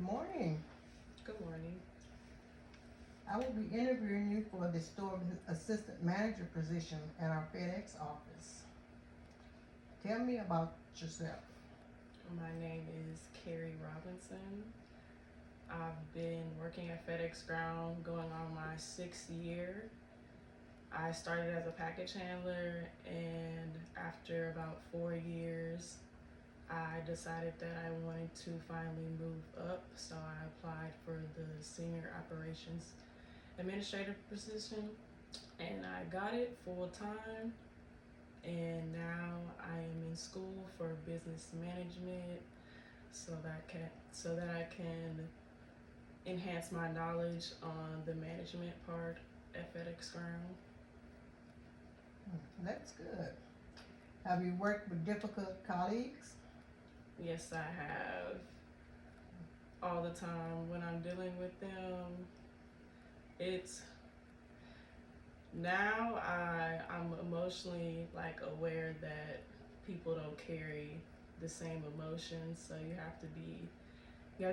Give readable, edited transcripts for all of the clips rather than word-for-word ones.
Good morning. Good morning. I will be interviewing you for the store assistant manager position at our FedEx office. Tell me about yourself. My name is Carrie Robinson. I've been working at FedEx Ground going on my 6th year. I started as a package handler, and after about 4 years, I decided that I wanted to finally move up, so I applied for the senior operations administrative position, and I got it full time. And now I am in school for business management so that I can enhance my knowledge on the management part at FedEx Ground. That's good. Have you worked with difficult colleagues? Yes, I have. All the time when I'm dealing with them, it's now I'm emotionally aware that people don't carry the same emotions, so you have to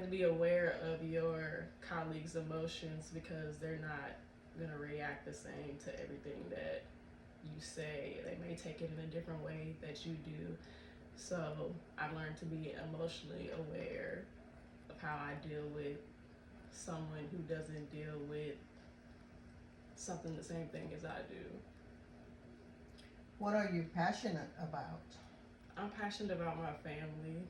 be aware of your colleagues' emotions because they're not gonna react the same to everything that you say. They may take it in a different way that you do. So I've learned to be emotionally aware of how I deal with someone who doesn't deal with something the same thing as I do. What are you passionate about? I'm passionate about my family.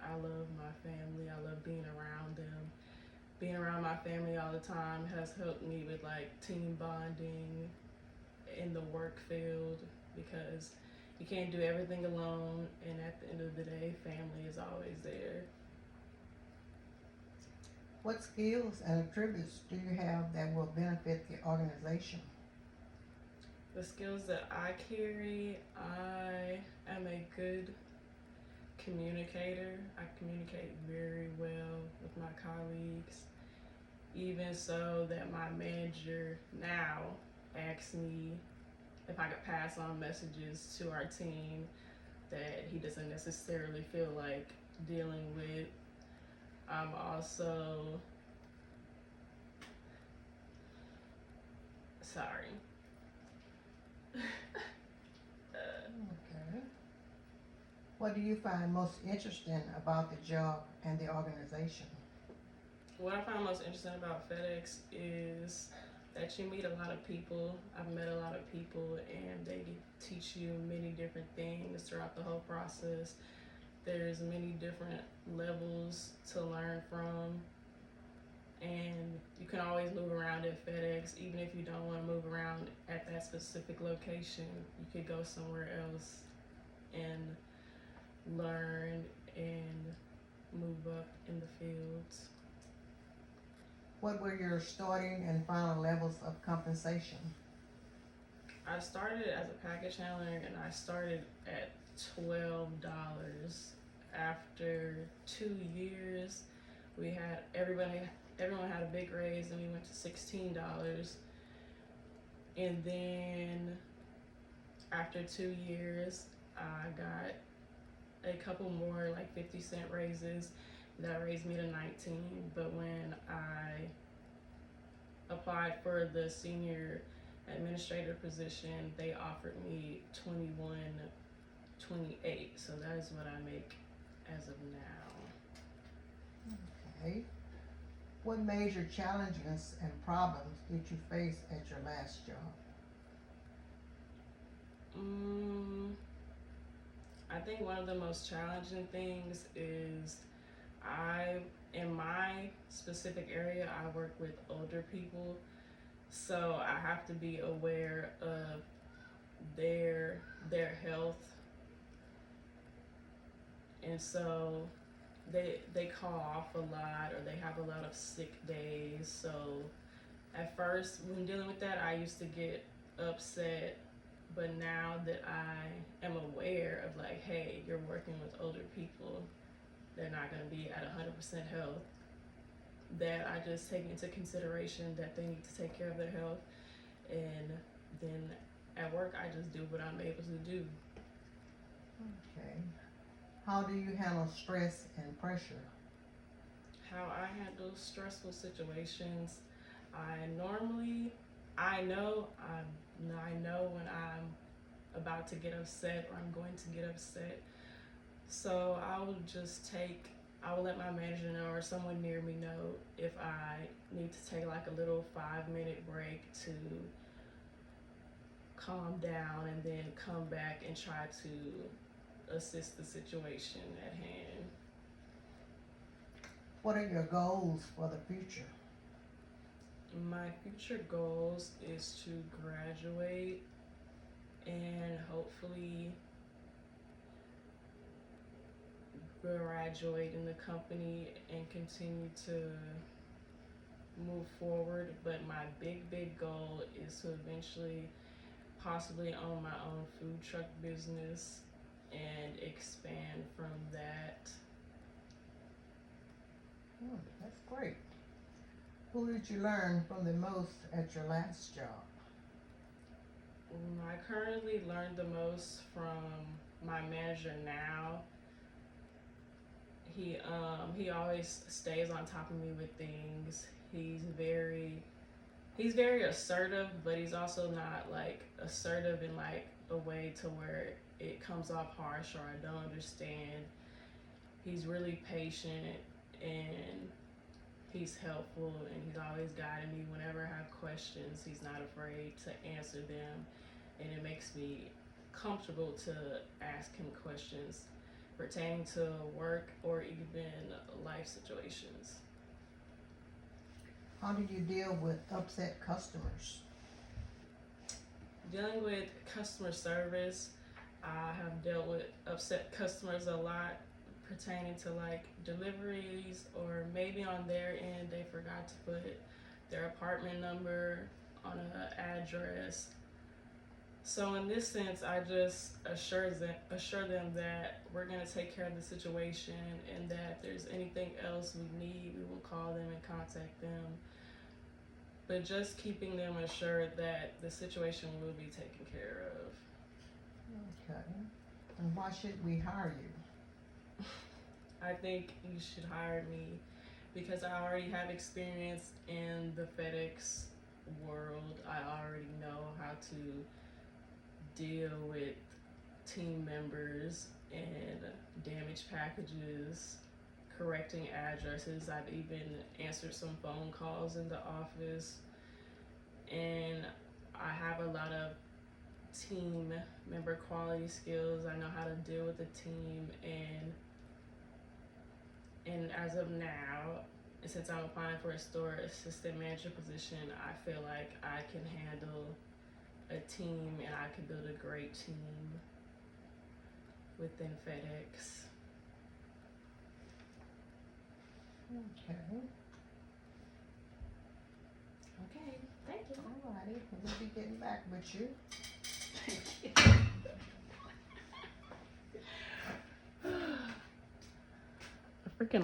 I love my family. I love being around them. Being around my family all the time has helped me with team bonding in the work field because you can't do everything alone, and at the end of the day, family is always there. What skills and attributes do you have that will benefit the organization? The skills that I carry, I am a good communicator. I communicate very well with my colleagues, even so that my manager now asks me if I could pass on messages to our team that he doesn't necessarily feel like dealing with. I'm also sorry. Okay. What do you find most interesting about the job and the organization? What I find most interesting about FedEx is that you meet a lot of people. I've met a lot of people, and they teach you many different things throughout the whole process. There's many different levels to learn from, and you can always move around at FedEx. Even if you don't want to move around at that specific location, you could go somewhere else and learn and move up in the fields. What were your starting and final levels of compensation? I started as a package handler, and I started at $12. After 2 years, we had everyone had a big raise, and we went to $16. And then after 2 years, I got a couple more 50-cent raises that raised me to 19. But when I applied for the senior administrator position, they offered me 21.28. So that is what I make as of now. Okay. What major challenges and problems did you face at your last job? Mm, I think one of the most challenging things is in my specific area, I work with older people, so I have to be aware of their health, and so they call off a lot or they have a lot of sick days. So at first, when dealing with that, I used to get upset, but now that I am aware of hey, you're working with older people, they're not going to be at 100% health, that I just take into consideration that they need to take care of their health, and then at work I just do what I'm able to do. Okay. How do you handle stress and pressure? how I handle stressful situations. I know when I'm about to get upset or I'm going to get upset. So I will let my manager know or someone near me know if I need to take like a little 5-minute break to calm down and then come back and try to assist the situation at hand. What are your goals for the future? My future goals is to graduate and hopefully graduate in the company and continue to move forward. But my big goal is to eventually possibly own my own food truck business and expand from that. That's great. Who did you learn from the most at your last job? I currently learn the most from my manager now. He always stays on top of me with things. He's very assertive, but he's also not like assertive in like a way to where it comes off harsh or I don't understand. He's really patient and he's helpful and he's always guiding me whenever I have questions. He's not afraid to answer them, and it makes me comfortable to ask him questions pertaining to work or even life situations. How do you deal with upset customers? Dealing with customer service, I have dealt with upset customers a lot pertaining to like deliveries, or maybe on their end they forgot to put their apartment number on an address. So in this sense, I just assure them that we're gonna take care of the situation, and that if there's anything else we need, we will call them and contact them. But just keeping them assured that the situation will be taken care of. Okay. And why should we hire you? I think you should hire me because I already have experience in the FedEx world. I already know how to deal with team members and damaged packages, correcting addresses. I've even answered some phone calls in the office, and I have a lot of team member quality skills. I know how to deal with the team, and as of now, since I'm applying for a store assistant manager position, I feel like I can handle a team and I can build a great team within FedEx. Okay. Okay, thank you. Alrighty. We'll be getting back with you. I freaking